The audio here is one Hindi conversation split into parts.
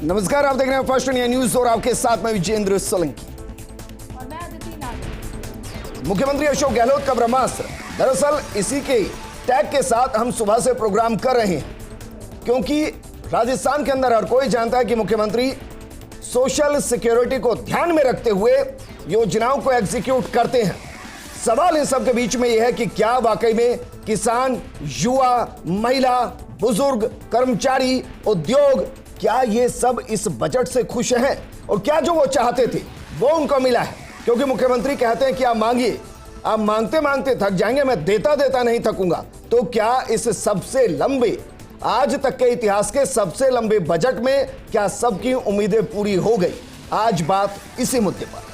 नमस्कार, आप देख रहे हैं फर्स्ट इंडिया न्यूज और आपके साथ मैं विजेंद्र सोलंकी। और मैं अदिति नागर। मुख्यमंत्री अशोक गहलोत का ब्रह्मास्त्र, दरअसल इसी के टैग के साथ हम सुबह से प्रोग्राम कर रहे हैं, क्योंकि राजस्थान के अंदर हर कोई जानता है कि मुख्यमंत्री सोशल सिक्योरिटी को ध्यान में रखते हुए योजनाओं को एग्जीक्यूट करते हैं। सवाल इन सब के बीच में यह है कि क्या वाकई में किसान, युवा, महिला, बुजुर्ग, कर्मचारी, उद्योग, क्या ये सब इस बजट से खुश हैं और क्या जो वो चाहते थे वो उनको मिला है? क्योंकि मुख्यमंत्री कहते हैं कि आप मांगिए, आप मांगते मांगते थक जाएंगे, मैं देता देता नहीं थकूंगा। तो क्या इस सबसे लंबे, आज तक के इतिहास के सबसे लंबे बजट में क्या सबकी उम्मीदें पूरी हो गई? आज बात इसी मुद्दे पर।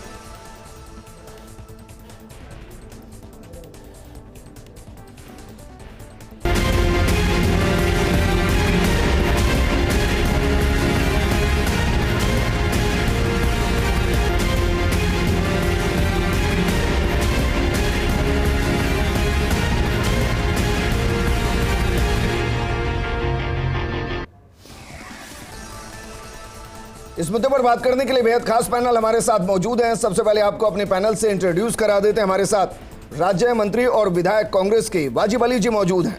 इस मुद्दे पर बात करने के लिए बेहद खास पैनल हमारे साथ मौजूद हैं। सबसे पहले आपको अपने पैनल से इंट्रोड्यूस करा देते हैं। हमारे साथ राज्य मंत्री और विधायक कांग्रेस के वाजिब अली जी मौजूद हैं,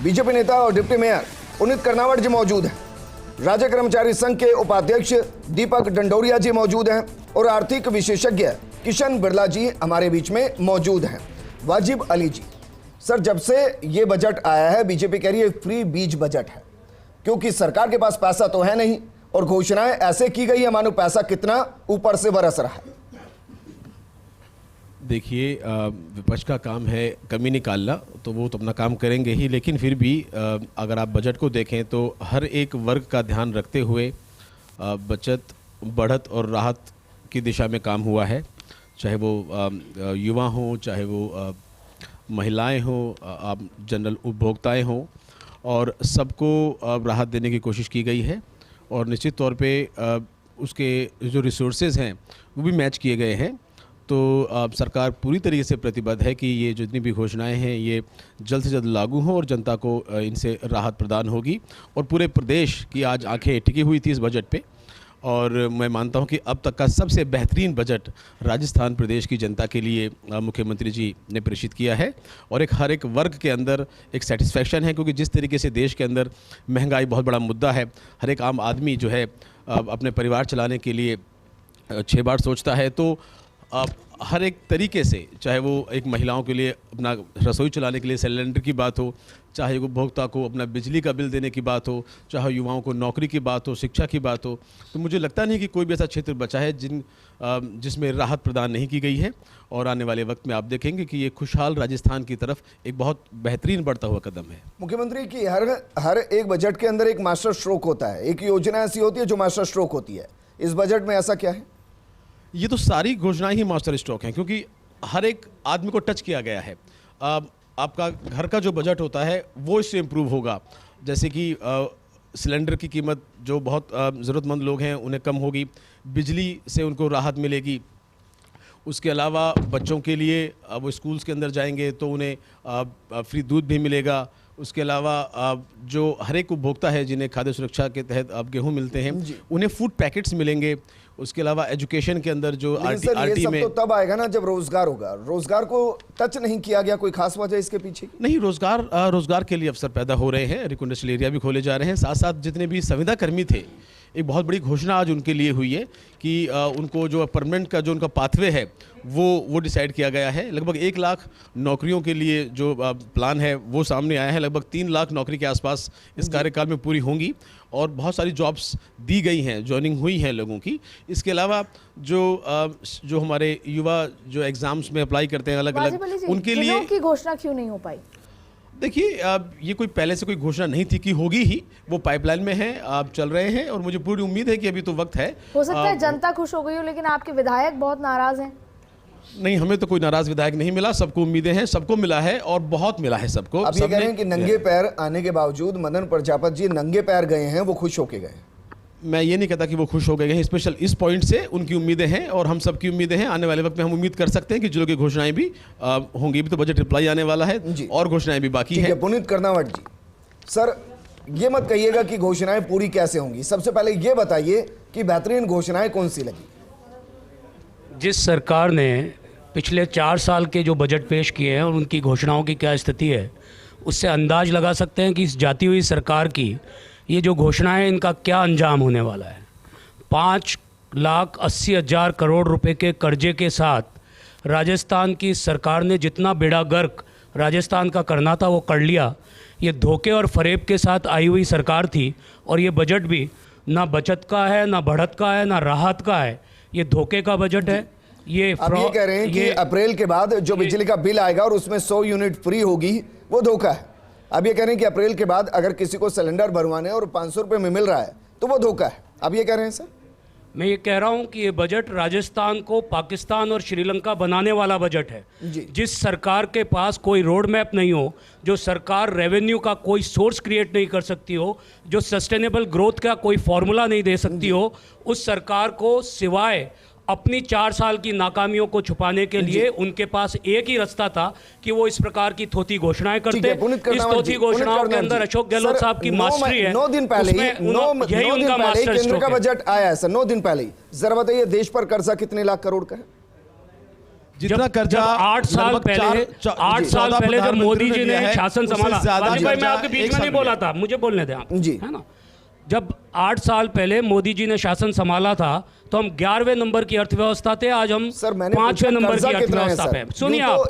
बीजेपी नेता और डिप्टी मेयर पुनीत कर्नावट जी मौजूद हैं, राज्य कर्मचारी संघ के उपाध्यक्ष दीपक डंडोरिया जी मौजूद हैं और आर्थिक विशेषज्ञ किशन बिरला जी हमारे बीच में मौजूद हैं। वाजिब अली जी, सर, जब से ये बजट आया है बीजेपी कह रही है फ्री बीज बजट है, क्योंकि सरकार के पास पैसा तो है नहीं और घोषणाएं ऐसे की गई है मानो पैसा कितना ऊपर से बरस रहा है। देखिए, विपक्ष का काम है कमी निकालना, तो वो तो अपना काम करेंगे ही, लेकिन फिर भी अगर आप बजट को देखें तो हर एक वर्ग का ध्यान रखते हुए बचत, बढ़त और राहत की दिशा में काम हुआ है। चाहे वो युवा हों, चाहे वो महिलाएं हों, आप जनरल उपभोक्ताएं हों, और सबको राहत देने की कोशिश की गई है। और निश्चित तौर पे उसके जो रिसोर्सेज हैं वो भी मैच किए गए हैं। तो सरकार पूरी तरीके से प्रतिबद्ध है कि ये जितनी भी घोषणाएं हैं ये जल्द से जल्द लागू हों और जनता को इनसे राहत प्रदान होगी। और पूरे प्रदेश की आज आंखें टिकी हुई थी इस बजट पे, और मैं मानता हूं कि अब तक का सबसे बेहतरीन बजट राजस्थान प्रदेश की जनता के लिए मुख्यमंत्री जी ने प्रेषित किया है। और हर एक वर्ग के अंदर एक सेटिस्फैक्शन है, क्योंकि जिस तरीके से देश के अंदर महंगाई बहुत बड़ा मुद्दा है, हर एक आम आदमी जो है अपने परिवार चलाने के लिए 6 बार सोचता है। तो हर एक तरीके से, चाहे वो एक महिलाओं के लिए अपना रसोई चलाने के लिए सिलेंडर की बात हो, चाहे उपभोक्ता को अपना बिजली का बिल देने की बात हो, चाहे युवाओं को नौकरी की बात हो, शिक्षा की बात हो, तो मुझे लगता नहीं कि कोई भी ऐसा क्षेत्र बचा है जिसमें राहत प्रदान नहीं की गई है। और आने वाले वक्त में आप देखेंगे कि ये खुशहाल राजस्थान की तरफ एक बहुत बेहतरीन बढ़ता हुआ कदम है। मुख्यमंत्री की हर एक बजट के अंदर एक मास्टर स्ट्रोक होता है, एक योजना ऐसी होती है जो मास्टर स्ट्रोक होती है। इस बजट में ऐसा क्या है? ये तो सारी घोषणाएं ही मास्टर स्ट्रोक हैं, क्योंकि हर एक आदमी को टच किया गया है। आपका घर का जो बजट होता है वो इससे इम्प्रूव होगा। जैसे कि सिलेंडर की कीमत जो बहुत ज़रूरतमंद लोग हैं उन्हें कम होगी, बिजली से उनको राहत मिलेगी। उसके अलावा बच्चों के लिए वो स्कूल्स के अंदर जाएंगे तो उन्हें फ्री दूध भी मिलेगा। उसके अलावा जो हर एक उपभोक्ता है जिन्हें खाद्य सुरक्षा के तहत अब गेहूँ मिलते हैं, उन्हें फूड पैकेट्स मिलेंगे। उसके अलावा एजुकेशन के अंदर जो आरटी में, तो तब आएगा ना जब रोजगार होगा। रोजगार को टच नहीं किया गया, कोई खास वजह इसके पीछे? नहीं, रोजगार के लिए अवसर पैदा हो रहे हैं, रिकंडीशनल एरिया भी खोले जा रहे हैं। साथ साथ जितने भी संविदा कर्मी थे, एक बहुत बड़ी घोषणा आज उनके लिए हुई है कि उनको जो परमानेंट का जो उनका पाथवे है वो डिसाइड किया गया है। लगभग 1 लाख नौकरियों के लिए जो प्लान है वो सामने आया है। लगभग 3 लाख नौकरी के आसपास इस कार्यकाल में पूरी होंगी और बहुत सारी जॉब्स दी गई हैं, ज्वाइनिंग हुई हैं लोगों की। इसके अलावा जो हमारे युवा जो एग्जाम्स में अप्लाई करते हैं अलग अलग, उनके लिए की घोषणा क्यों नहीं हो पाई? देखिए, ये कोई पहले से कोई घोषणा नहीं थी कि होगी ही, वो पाइपलाइन में है, आप चल रहे हैं और मुझे पूरी उम्मीद है कि अभी तो वक्त है। हो सकता है जनता खुश हो गई हो, लेकिन आपके विधायक बहुत नाराज हैं। नहीं, हमें तो कोई नाराज विधायक नहीं मिला, सबको उम्मीदें हैं, सबको मिला है और बहुत मिला है सबको। आप ये कह रहे हैं कि नंगे पैर आने के बावजूद मदन प्रजापत जी नंगे पैर गए हैं, वो खुश होके गए? मैं ये नहीं कहता कि वो खुश हो गए हैं, स्पेशल इस पॉइंट से उनकी उम्मीदें हैं और हम सबकी उम्मीदें हैं। आने वाले वक्त में हम उम्मीद कर सकते हैं कि जिलों की घोषणाएं भी होंगी। भी तो बजट रिप्लाई आने वाला है और घोषणाएं भी बाकी हैं। पुनीत कर्नावट जी, सर, ये मत कहिएगा कि घोषणाएं पूरी कैसे होंगी, सबसे पहले ये बताइए कि बेहतरीन घोषणाएं कौन सी लगी। जिस सरकार ने पिछले 4 साल के जो बजट पेश किए हैं और उनकी घोषणाओं की क्या स्थिति है, उससे अंदाज लगा सकते हैं कि इस जाती हुई सरकार की ये जो घोषणाएं, इनका क्या अंजाम होने वाला है। 5,80,000 करोड़ रुपए के कर्जे के साथ राजस्थान की सरकार ने जितना बेड़ा गर्क राजस्थान का करना था वो कर लिया। ये धोखे और फरेब के साथ आई हुई सरकार थी और ये बजट भी ना बचत का है, ना बढ़त का है, ना राहत का है, ये धोखे का बजट है। ये आप ये कह रहे हैं कि अप्रैल के बाद जो बिजली का बिल आएगा और उसमें 100 यूनिट फ्री होगी वो धोखा है। अब ये कह रहे हैं कि अप्रैल के बाद अगर किसी को सिलेंडर भरवाने और 500 रुपए में मिल रहा है तो वो धोखा है। अब ये कह रहे हैं सर? मैं ये कह रहा हूँ कि ये बजट राजस्थान को पाकिस्तान और श्रीलंका बनाने वाला बजट है। जिस सरकार के पास कोई रोड मैप नहीं हो, जो सरकार रेवेन्यू का कोई सोर्स क्रिएट नहीं कर सकती हो, जो सस्टेनेबल ग्रोथ का कोई फॉर्मूला नहीं दे सकती हो, उस सरकार को सिवाय अपनी 4 साल की नाकामियों को छुपाने के लिए उनके पास एक ही रास्ता था कि वो इस प्रकार की थोती घोषणाएं करते। इस थोती घोषणाओं के अंदर अशोक गहलोत साहब की मास्टरी है। 9 दिन पहले यही उनका मास्टर केंद्र का बजट आया है सर, 9 दिन पहले ही। जरा बताइए देश पर कर्जा कितने लाख करोड़ का है? जितना कर्जा 8 साल पहले जब मोदी जी ने शासन संभाला, मैं आपके बीच में नहीं बोला था, मुझे बोलने दें आप, है ना। जब 8 साल पहले मोदी जी ने शासन संभाला था तो हम 11वें नंबर की अर्थव्यवस्था थे, आज हम 5वें नंबर की अर्थव्यवस्था पे। सुनिए आप,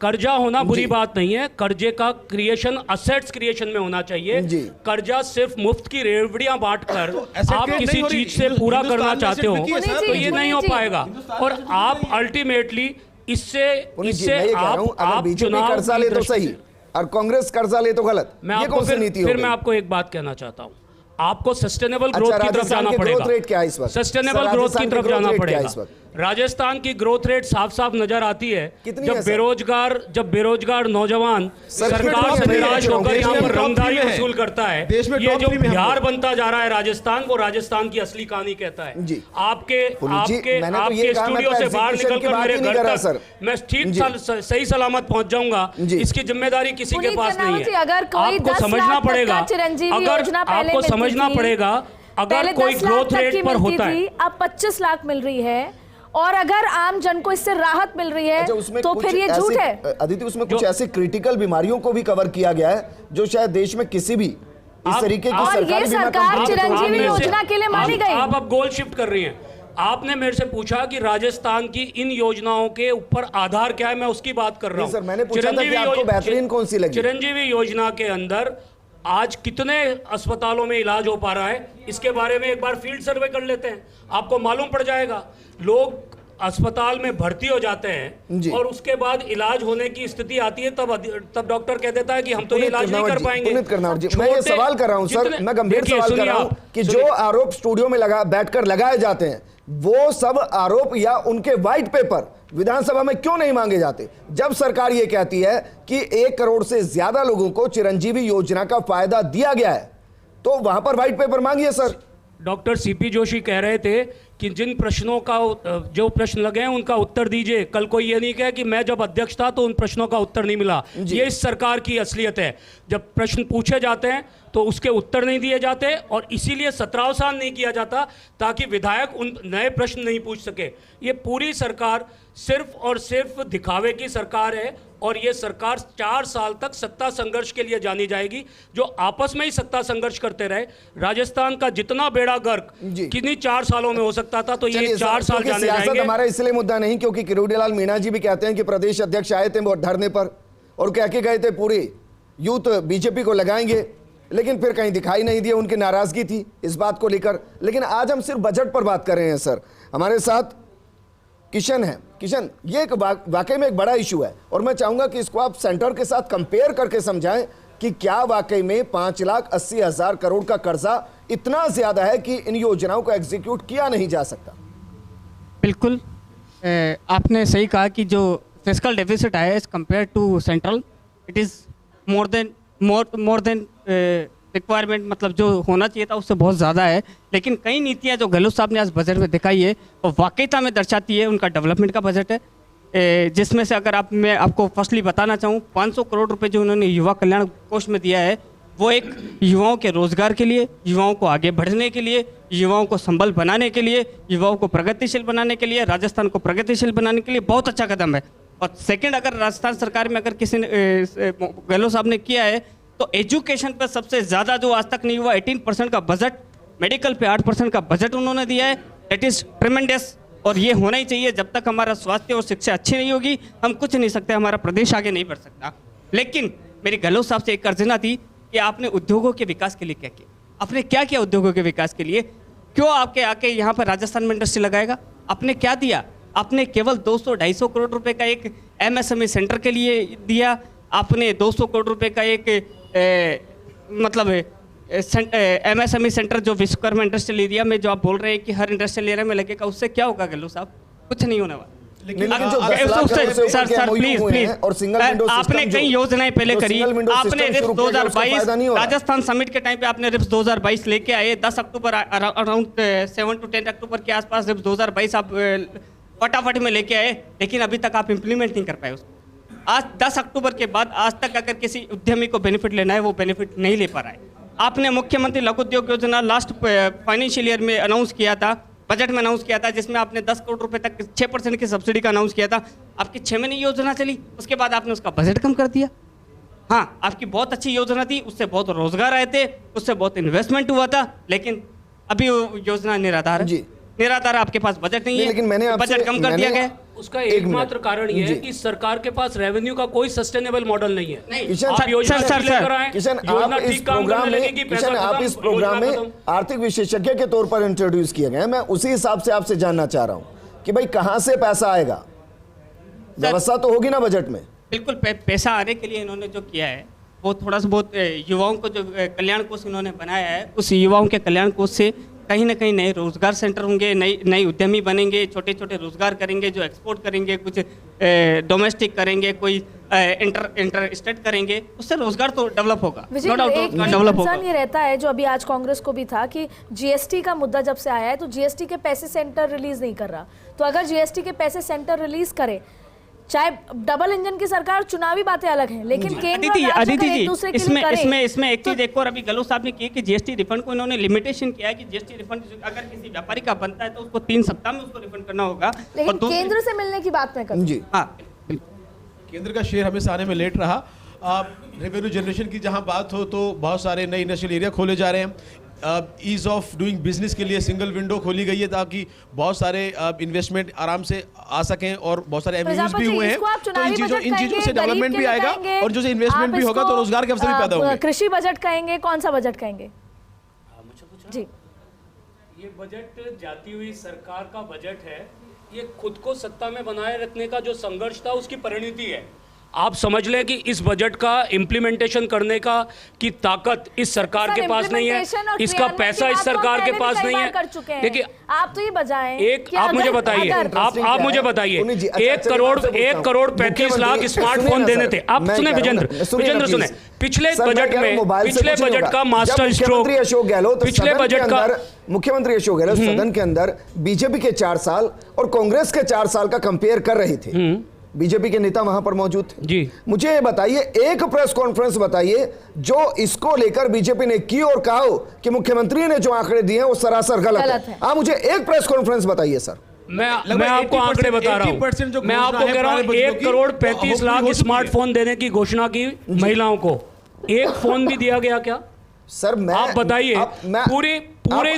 कर्जा होना बुरी बात नहीं है, कर्जे का क्रिएशन असेट्स क्रिएशन में होना चाहिए। कर्जा सिर्फ मुफ्त की रेवड़ियां बांटकर आप किसी चीज से पूरा करना चाहते हो तो ये नहीं हो पाएगा। और आप अल्टीमेटली इससे आप बीजेपी कर्जा ले तो सही और कांग्रेस कर्जा ले तो गलत। मैं आपको एक बात कहना चाहता हूं, आपको सस्टेनेबल ग्रोथ की तरफ जाना पड़ेगा। सस्टेनेबल ग्रोथ की तरफ जाना पड़ेगा। राजस्थान की ग्रोथ रेट साफ साफ नजर आती है। जब बेरोजगार नौजवान सरकार से निराश होकर यहाँ पर रंगदारी वसूल करता है, ये जो बिहार बनता जा रहा है राजस्थान, वो राजस्थान की असली कहानी कहता है। आपके स्टूडियो से बाहर निकलकर मेरे घर तक मैं ठीक सही सलामत पहुंच जाऊंगा, इसकी जिम्मेदारी किसी के पास नहीं है। आपको समझना पड़ेगा, आपको समझना पड़ेगा, अगर कोई ग्रोथ रेट पर होता है, अब 25 लाख मिल रही है और अगर आम जन को इससे राहत मिल रही है तो फिर ये झूठ है। अदिति, उसमें कुछ ऐसी क्रिटिकल बीमारियों को भी कवर किया गया है जो शायद देश में किसी भी इस तरीके की सरकार चिरंजीवी योजना के लिए मानी गई। आप अब गोल शिफ्ट कर रही हैं। आपने मेरे से पूछा कि राजस्थान की इन योजनाओं के ऊपर आधार क्या है, मैं उसकी बात कर रहा हूं। सर, मैंने पूछा था कि आपको बेहतरीन कौन सी लगी? चिरंजीवी योजना के अंदर आज कितने अस्पतालों में इलाज हो पा रहा है, इसके बारे में एक बार फील्ड सर्वे कर लेते हैं, आपको मालूम पड़ जाएगा। लोग अस्पताल में भर्ती हो जाते हैं और उसके बाद इलाज होने की स्थिति आती है, तब डॉक्टर कह देता है कि हम तो ये इलाज नहीं कर पाएंगे। मैं ये सवाल कर रहा हूं सर, मैं गंभीर सवाल कर रहा हूं कि जो आरोप स्टूडियो में बैठकर लगाए जाते हैं, वो सब आरोप या उनके व्हाइट पेपर विधानसभा में क्यों नहीं मांगे जाते? जब सरकार ये कहती है कि 1 करोड़ से ज्यादा लोगों को चिरंजीवी योजना का फायदा दिया गया है, तो वहां पर व्हाइट पेपर मांगिए सर। डॉक्टर सीपी जोशी कह रहे थे कि जिन प्रश्नों का जो प्रश्न लगे हैं उनका उत्तर दीजिए। कल कोई ये नहीं कहे कि मैं जब अध्यक्ष था तो उन प्रश्नों का उत्तर नहीं मिला। ये इस सरकार की असलियत है, जब प्रश्न पूछे जाते हैं तो उसके उत्तर नहीं दिए जाते और इसीलिए सत्रावसान नहीं किया जाता ताकि विधायक उन नए प्रश्न नहीं पूछ सके। ये पूरी सरकार सिर्फ और सिर्फ दिखावे की सरकार है और ये सरकार 4 साल तक सत्ता संघर्ष के लिए जानी जाएगी, जो आपस में ही सत्ता संघर्ष करते रहे। राजस्थान का जितना बेड़ा गर्क किन्हीं 4 सालों में हो सकता था, तो ये 4 साल जाने जाएंगे। हमारा इसलिए मुद्दा नहीं क्योंकि किरोड़ीलाल मीणा जी भी कहते हैं कि प्रदेश अध्यक्ष आए थे धरने पर और कह के गए थे पूरी यूथ बीजेपी को लगाएंगे, लेकिन फिर कहीं दिखाई नहीं दिया, उनकी नाराजगी थी इस बात को लेकर। लेकिन आज हम सिर्फ बजट पर बात कर रहे हैं सर। हमारे साथ किशन है। किशन, ये एक वाकई में एक बड़ा इशू है और मैं चाहूंगा कि इसको आप सेंटर के साथ कंपेयर करके समझाएं कि क्या वाकई में 5,80,000 करोड़ का कर्जा इतना ज्यादा है कि इन योजनाओं को एग्जीक्यूट किया नहीं जा सकता? बिल्कुल, आपने सही कहा कि जो फिस्कल डेफिसिट है as compare to central, it is more than requirement, मतलब जो होना चाहिए था उससे बहुत ज़्यादा है। लेकिन कई नीतियाँ जो गहलोत साहब ने आज बजट में दिखाई है वो वाकईता में दर्शाती है उनका डेवलपमेंट का बजट है, जिसमें से अगर मैं आपको फर्स्टली बताना चाहूँ, 500 करोड़ रुपए जो उन्होंने युवा कल्याण कोष में दिया है, वो एक युवाओं के रोजगार के लिए, युवाओं को आगे बढ़ने के लिए, युवाओं को संबल बनाने के लिए, युवाओं को प्रगतिशील बनाने के लिए, राजस्थान को प्रगतिशील बनाने के लिए बहुत अच्छा कदम है। और सेकंड, अगर राजस्थान सरकार में अगर किसी ने गहलोत साहब ने किया है तो एजुकेशन पर सबसे ज़्यादा जो आज तक नहीं हुआ 18% का बजट, मेडिकल पे 8% का बजट उन्होंने दिया है। दैट इज़ ट्रेमेंडस, और ये होना ही चाहिए। जब तक हमारा स्वास्थ्य और शिक्षा अच्छी नहीं होगी हम कुछ नहीं सकते, हमारा प्रदेश आगे नहीं बढ़ सकता। लेकिन मेरी गहलोत साहब से एक अर्जना थी कि आपने उद्योगों के विकास के लिए क्या किया, आपने क्या किया उद्योगों के विकास के लिए? क्यों आपके आके यहाँ पर राजस्थान में इंडस्ट्री लगाएगा? आपने क्या दिया? आपने केवल 200-250 करोड़ रुपए का एक MSME सेंटर के लिए दिया। आपने 200 करोड़ रुपए का एक MSME सेंटर जो विश्वकर्मा इंडस्ट्रियल एरिया में जो आप बोल रहे हैं कि हर इंडस्ट्रियल एरिया में लगेगा, उससे क्या होगा गहलोत साहब? कुछ नहीं होने वाला। सर प्लीज आपने कई योजनाएं पहले करी। आपने रिप्स 2022 राजस्थान समिट के टाइम पे आपने रिप्स 2022 लेके आए 10 अक्टूबर, अराउंड 7 to 10 अक्टूबर के आसपास रिप्स 2022 आप फटाफट में लेके आए, लेकिन अभी तक आप इंप्लीमेंट नहीं कर पाए उसको। आज 10 अक्टूबर के बाद आज तक अगर किसी उद्यमी को बेनिफिट लेना है वो बेनिफिट नहीं ले पा रहा है। आपने मुख्यमंत्री लघु उद्योग योजना लास्ट फाइनेंशियल ईयर में अनाउंस किया था, बजट में अनाउंस किया था, जिसमें आपने 10 करोड़ रुपए तक 6% की सब्सिडी का अनाउंस किया था। आपकी 6 महीने योजना चली, उसके बाद आपने उसका बजट कम कर दिया। हाँ, आपकी बहुत अच्छी योजना थी, उससे बहुत रोजगार आए थे, उससे बहुत इन्वेस्टमेंट हुआ था, लेकिन अभी वो योजना निराधार है। निराधार, आपके पास बजट नहीं है, लेकिन मैंने बजट कम कर दिया गया। उसका एकमात्र कारण ये है कि सरकार के पास रेवेन्यू का कोई सस्टेनेबल मॉडल नहीं है। किशन, आप इस प्रोग्राम में आर्थिक विशेषज्ञ के तौर पर इंट्रोड्यूस किए गए। मैं उसी हिसाब से आपसे जानना चाह रहा हूं कि भाई कहां से पैसा आएगा? व्यवस्था तो होगी ना बजट में? बिल्कुल, पैसा आने के लिए इन्होंने जो किया है वो थोड़ा सा बहुत युवाओं को जो कल्याण कोष इन्होंने बनाया है, उस युवाओं के कल्याण कोष से कहीं ना कहीं नए रोजगार सेंटर होंगे, नई उद्यमी बनेंगे, छोटे छोटे रोजगार करेंगे, जो एक्सपोर्ट करेंगे, कुछ डोमेस्टिक करेंगे, कोई इंटर स्टेट करेंगे, उससे रोजगार तो डेवलप होगा। नो डाउट डेवलप होगा। ये रहता है जो अभी आज कांग्रेस को भी था कि GST का मुद्दा जब से आया है तो GST के पैसे सेंटर रिलीज नहीं कर रहा। तो अगर GST के पैसे सेंटर रिलीज करे, चाहे डबल इंजन की सरकार, चुनावी बातें अलग हैं, लेकिन केंद्र और राज्य का एक दूसरे के लिए करे। इसमें एक चीज एक और अभी गहलोत साहब ने की कि GST रिफंड को इन्होंने लिमिटेशन किया है कि GST रिफंड अगर किसी व्यापारी का बनता है तो उसको 3 सप्ताह में उसको रिफंड करना होगा। लेकिन केंद्र से मिलने की बात मैं करूं। जी हाँ, केंद्र का शेयर हमेशा आने में लेट रहा। रेवेन्यू जनरेशन की जहां बात हो तो बहुत सारे नए इंडस्ट्रियल एरिया खोले जा रहे हैं। ईज ऑफ डूइंग बिजनेस के लिए सिंगल विंडो खोली गई है ताकि बहुत सारे इन्वेस्टमेंट आराम से आ सकें और बहुत सारे एवेन्यूज भी हुए हैं। तो इन चीजों से डेवलपमेंट भी आएगा और जो इन्वेस्टमेंट भी होगा तो रोजगार के अवसर भी पैदा होंगे। कृषि बजट कहेंगे, कौन सा बजट कहेंगे? जी, ये बजट जाती हुई सरकार का बजट है। ये खुद को सत्ता में बनाए रखने का जो संघर्ष था उसकी परिणति है। आप समझ लें कि इस बजट का इम्प्लीमेंटेशन करने का की ताकत इस सरकार के पास नहीं है, इसका पैसा इस सरकार के पास नहीं है। देखिए, आप तो ये बजाएं एक आप मुझे बताइए, आप मुझे बताइए 1 करोड़ 35 लाख स्मार्टफोन देने थे। आप सुने विजेंद्र सुने, पिछले बजट का मास्टर स्ट्रोक अशोक गहलोत, पिछले बजट का मुख्यमंत्री अशोक गहलोत सदन के अंदर बीजेपी के 4 साल और कांग्रेस के 4 साल का कंपेयर कर रहे थे। बीजेपी के नेता वहां पर मौजूद थे जी। मुझे बताइए, एक प्रेस कॉन्फ्रेंस बताइए जो इसको लेकर बीजेपी ने की और कहा हो कि मुख्यमंत्री ने जो आंकड़े दिए हैं वो सरासर गलत है। आप मुझे एक प्रेस कॉन्फ्रेंस बताइए सर। मैं आपको आंकड़े बता रहा हूं। मैं आपको कह रहा हूं 1 करोड़ 35 लाख स्मार्टफोन देने की घोषणा की महिलाओं को, एक फोन भी दिया गया क्या सर? आप बताइए, पूरी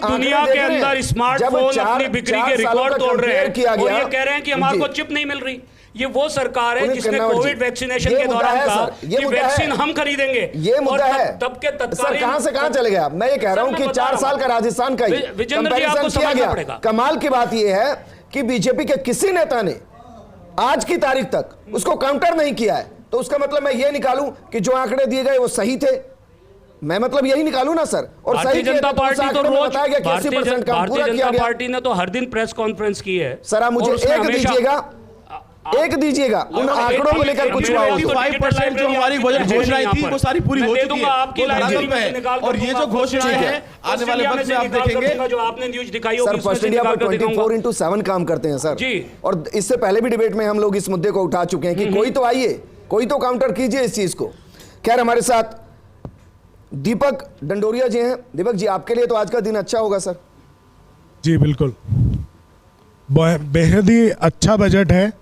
दुनिया के अंदर स्मार्टफोन अपनी बिक्री के रिकॉर्ड तोड़ रहे हैं और ये कह रहे हैं कि हमारे चिप नहीं मिल रही। ये वो सरकार है जिसने कोविड वैक्सीनेशन के दौरान कहा कि वैक्सीन हम खरीदेंगे। ये मुद्दा है। तब के तत्कालीन कहां से कहां चले गया? मैं ये कह रहा हूं कि 4 साल का राजस्थान का ही कंपैरिजन किया गया। कमाल की बात ये है कि बीजेपी के किसी नेता ने आज की तारीख तक उसको काउंटर नहीं किया है। तो उसका मतलब मैं ये निकालूं कि जो आंकड़े दिए गए वो सही थे, मैं मतलब यही निकालूं ना सर। और भारतीय जनता पार्टी तो रोज भारतीय जनता पार्टी ने तो हर दिन प्रेस कॉन्फ्रेंस की है। सर आप मुझे एक दीजिएगा उन आंकड़ों को लेकर कुछ 5% जो हमारी बजट घोषणाएं थी वो सारी पूरी हो चुकी है। आपकी लाइब्रेरी में और ये जो घोषणाएं हैं आने वाले वक्त में आप देखेंगे जो आपने न्यूज़ दिखाई होगी सर, फर्स्ट इंडिया पर 24/7 काम करते हैं सर जी। और इससे पहले भी डिबेट में हम लोग इस मुद्दे को उठा चुके हैं कि कोई तो आइए, कोई तो काउंटर कीजिए इस चीज को। खैर, हमारे साथ दीपक डंडोरिया जी हैं। दीपक जी, आपके लिए तो आज का दिन अच्छा होगा सर। जी बिल्कुल, बेहद ही अच्छा बजट है।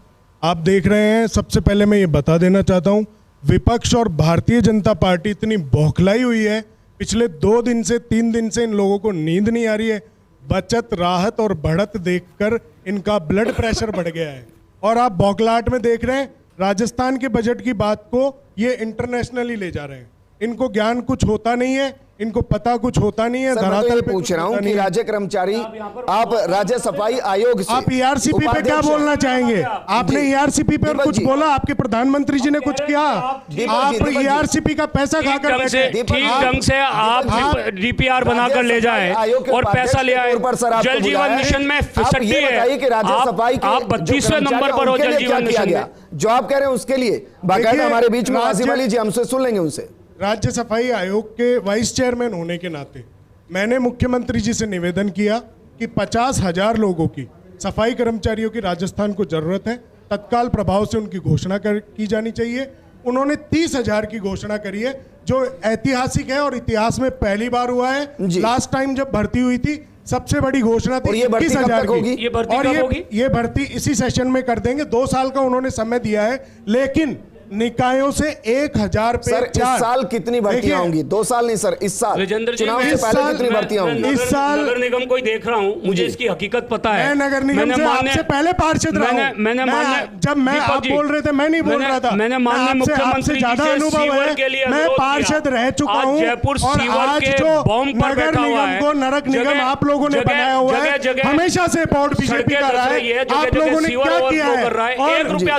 आप देख रहे हैं, सबसे पहले मैं ये बता देना चाहता हूँ, विपक्ष और भारतीय जनता पार्टी इतनी बौखलाई हुई है, पिछले 2 दिन से 3 दिन से इन लोगों को नींद नहीं आ रही है। बचत, राहत और बढ़त देखकर इनका ब्लड प्रेशर बढ़ गया है। और आप बौखलाहट में देख रहे हैं, राजस्थान के बजट की बात को ये इंटरनेशनली ले जा रहे हैं। इनको ज्ञान कुछ होता नहीं है, इनको पता कुछ होता नहीं है। सर, मैं तो ये पूछ रहा हूँ कि राज्य कर्मचारी, आप राज्य सफाई आयोग से, आप ईआरसीपी पे क्या बोलना चाहेंगे? आपने ईआरसीपी पे कुछ बोला? आपके प्रधानमंत्री जी ने कुछ किया? आप ईआरसीपी का पैसा खाकर बैठे। ठीक ढंग से आप डीपीआर बनाकर ले जाए और पैसा ले आए। जल जीवन मिशन में फिसड्डी है। आप 32वें नंबर पर हो जल जीवन मिशन में। जो आप कह रहे हैं उसके लिए बाकायदा हमारे बीच में आसिम अली जी, हमसे सुन लेंगे उनसे। राज्य सफाई आयोग के वाइस चेयरमैन होने के नाते मैंने मुख्यमंत्री जी से निवेदन किया कि 50,000 लोगों की, सफाई कर्मचारियों की राजस्थान को जरूरत है, तत्काल प्रभाव से उनकी घोषणा की जानी चाहिए। उन्होंने 30,000 की घोषणा करी है, जो ऐतिहासिक है और इतिहास में पहली बार हुआ है। लास्ट टाइम जब भर्ती हुई थी, सबसे बड़ी घोषणा थी 21,000 की। और ये भर्ती इसी सेशन में कर देंगे। 2 साल का उन्होंने समय दिया है, लेकिन निकायों से 1,000 पे सर, इस साल कितनी भर्तियां होंगी? 2 साल नहीं सर, इस साल चुनाव से पहले कितनी भर्तियां होंगी? इस साल नगर निगम को ही देख रहा हूं, मुझे इसकी हकीकत पता है। मैं नगर निगम से आपसे पहले पार्षद रहा हूं। जब मैं आप बोल रहे थे, मैं नहीं बोल रहा था। मैंने माननीय मुख्यमंत्री ज्यादा अनुभव है, मैं पार्षद रह चुका हूं। जयपुर और आज जो नगर निगम को नरक निगम आप लोगों ने बनाया हुआ है, हमेशा से बोर्ड बीजेपी का रहा है। आप लोगों ने क्या किया है? और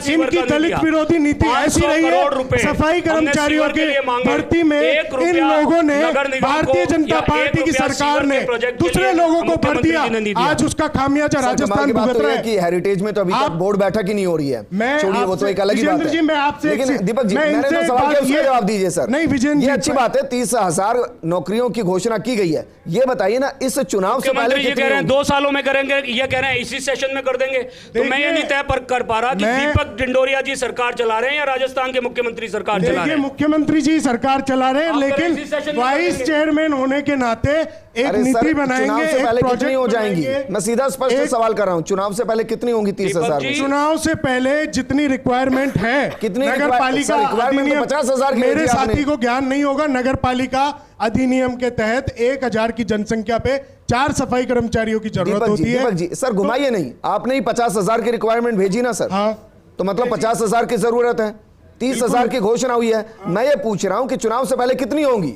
इनकी दलित विरोधी नीति ऐसी रही है, सफाई कर्मचारियों के भर्ती में इन लोगों ने, भारतीय जनता पार्टी की सरकार ने दूसरे लोगों को भर दिया। आज उसका खामियाजा राजस्थान भुगत रहा है। कि हेरिटेज में तो अभी तक बोर्ड बैठक ही नहीं हो रही है। छोड़िए, वो तो एक अलग ही बात है। मैं आपसे, लेकिन दीपक जी, मैंने तो सवाल किया, उसका जवाब दीजिए सर। नहीं विजयन जी, ये अच्छी बात है, 30,000 नौकरियों की घोषणा की गई है। ये बताइए ना, इस चुनाव से पहले ये कह रहे हैं 2 सालों में करेंगे, ये कह रहे हैं इसी सेशन में कर देंगे। तो मैं ये नहीं तय कर पा रहा कि दीपक डंडोरिया जी सरकार चला रहे हैं या राजस्थान के मुख्यमंत्री सरकार चला रहे हैं। मुख्यमंत्री जी सरकार चला रहे हैं, लेकिन वाइस चेयरमैन होने के नाते एक नीति बनाएंगे, चुनाव से पहले कितनी हो जाएंगी? मैं सीधा स्पष्ट सवाल कर रहा हूं, चुनाव से पहले कितनी होंगी 30,000? चुनाव से पहले जितनी रिक्वायरमेंट है, कितनी नगर पालिका अधिनियम, 50,000 मेरे साथी को ज्ञान नहीं होगा, नगर पालिका अधिनियम के तहत 1,000 की जनसंख्या पे 4 सफाई कर्मचारियों की जरूरत होती है। दीपक जी, सर घुमाइए नहीं, आपने ही 50,000 की रिक्वायरमेंट भेजी ना सर। हाँ, तो मतलब 50,000 की जरूरत है, 30,000 की घोषणा हुई है। मैं ये पूछ रहा हूं कि चुनाव से पहले कितनी होंगी?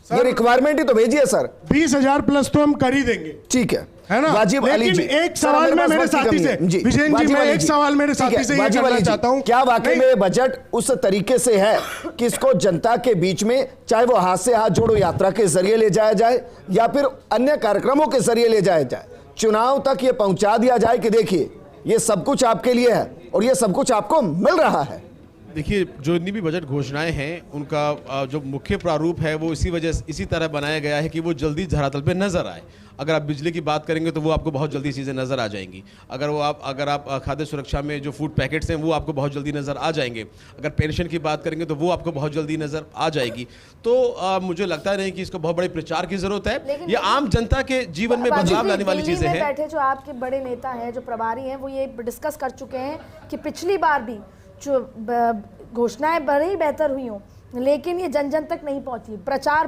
ये रिक्वायरमेंट ही तो भेजिए सर। 20,000 प्लस तो हम कर ही देंगे, ठीक है ना? वाजिब अली जी, एक सवाल मैं मेरे साथी से, विजयन जी, मैं एक सवाल मेरे साथी से ये करना चाहता हूं, क्या वाकई में बजट उस तरीके से है कि इसको जनता के बीच में, चाहे वो हाथ से हाथ जोड़ो यात्रा के जरिए ले जाया जाए या फिर अन्य कार्यक्रमों के जरिए ले जाया जाए, चुनाव तक ये पहुंचा दिया जाए कि देखिए ये सब कुछ आपके लिए है और ये सब कुछ आपको मिल रहा है? देखिए, जो इतनी भी बजट घोषणाएं हैं, उनका जो मुख्य प्रारूप है वो इसी तरह बनाया गया है कि वो जल्दी धरातल पे नजर आए। अगर आप बिजली की बात करेंगे तो वो आपको बहुत जल्दी चीज़ें नज़र आ जाएंगी। अगर आप खाद्य सुरक्षा में जो फूड पैकेट्स हैं वो आपको बहुत जल्दी नज़र आ जाएंगे। अगर पेंशन की बात करेंगे तो वो आपको बहुत जल्दी नज़र आ जाएगी। तो मुझे लगता नहीं कि इसको बहुत बड़े प्रचार की जरूरत है। ये आम जनता के जीवन में बदलाव लाने वाली चीज़ें हैं। बैठे जो आपके बड़े नेता हैं, जो प्रभारी हैं, वो ये डिस्कस कर चुके हैं कि पिछली बार भी जो घोषणाएं बड़ी ही बेहतर हुई हों, लेकिन ये जन जन तक नहीं पहुंची। प्रचार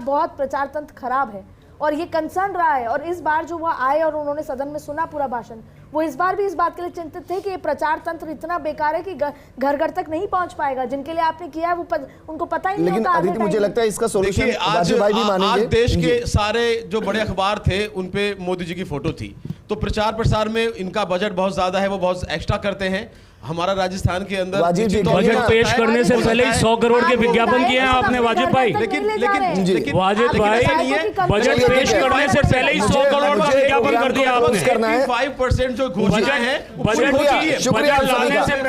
तंत्र खराब है और ये कंसर्न रहा है। और इस बार जो वो आए और उन्होंने सदन में सुना पूरा भाषण, वो इस बार भी इस बात के लिए चिंतित थे कि ये प्रचार तंत्र इतना बेकार है कि घर घर तक नहीं पहुंच पाएगा। जिनके लिए आपने किया है वो उनको पता ही नहीं होता। लेकिन मुझे लगता है इसका सोल्यूशन आज देश के सारे जो बड़े अखबार थे उन पे मोदी जी की फोटो थी, तो प्रचार प्रसार में इनका बजट बहुत ज्यादा है, वो बहुत एक्स्ट्रा करते हैं। हमारा राजस्थान के अंदर बजट पेश करने से पहले ही 100 करोड़ के विज्ञापन किए हैं आपने वाजिब भाई। लेकिन वाजिब भाई, बजट पेश करने से पहले ही 100 करोड़ का विज्ञापन कर दिया आपने। 5% जो घोषणा है शुक्रिया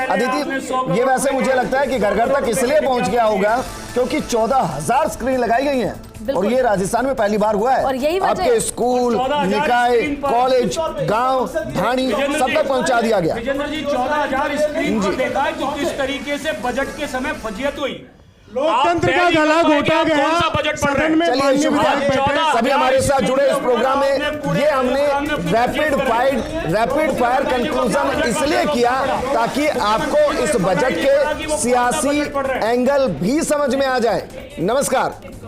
अदिति। ये वैसे मुझे लगता है कि घर घर तक इसलिए पहुंच गया होगा क्योंकि 14,000 स्क्रीन लगाई गई हैं और ये राजस्थान में पहली बार हुआ है। और यही वजह आपके स्कूल, निकाय, कॉलेज, गांव, ढाणी सब तक पहुंचा दिया गया। 14,000 स्क्रीन पर देखा है कि किस तरीके से बजट के समय फजीयत हुई। लोकतंत्र का गला घोटा गया। कौन सा बजट पढ़ रहे हैं? चलिए माननीय शुक्रिया। विधायक बैठे। सभी हमारे साथ जुड़े इस प्रोग्राम में। ये हमने रैपिड फायर कंक्लूजन इसलिए किया ताकि आपको इस बजट के सियासी एंगल भी समझ में आ जाए। नमस्कार।